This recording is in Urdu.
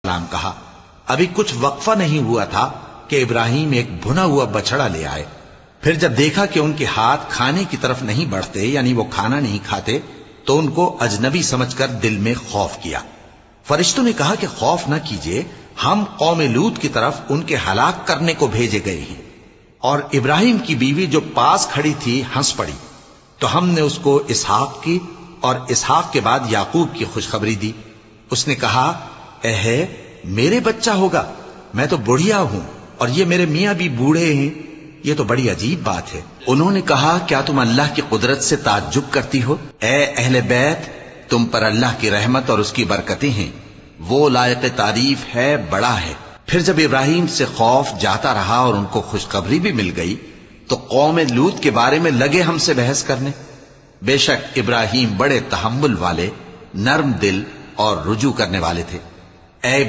السلام کہا، ابھی کچھ وقفہ نہیں ہوا تھا کہ ابراہیم ایک بھنا ہوا بچڑا لے آئے۔ پھر جب دیکھا کہ ان کے ہاتھ کھانے کی طرف نہیں بڑھتے، یعنی وہ کھانا نہیں کھاتے، تو ان کو اجنبی سمجھ کر دل میں خوف کیا۔ فرشتوں نے کہا کہ خوف نہ کیجیے، ہم قوم لوط کی طرف ان کے ہلاک کرنے کو بھیجے گئے ہیں۔ اور ابراہیم کی بیوی جو پاس کھڑی تھی ہنس پڑی، تو ہم نے اس کو اسحاق کی اور اسحاق کے بعد یعقوب کی خوشخبری دی۔ اس نے کہا، اے میرے بچہ ہوگا، میں تو بڑھیا ہوں اور یہ میرے میاں بھی بوڑھے ہیں، یہ تو بڑی عجیب بات ہے۔ انہوں نے کہا، کیا تم اللہ کی قدرت سے تعجب کرتی ہو؟ اے اہل بیت، تم پر اللہ کی رحمت اور اس کی برکتیں ہیں، وہ لائق تعریف ہے، بڑا ہے۔ پھر جب ابراہیم سے خوف جاتا رہا اور ان کو خوشخبری بھی مل گئی، تو قوم لوط کے بارے میں لگے ہم سے بحث کرنے۔ بے شک ابراہیم بڑے تحمل والے، نرم دل اور رجوع کرنے والے تھے۔ اے ابراہیم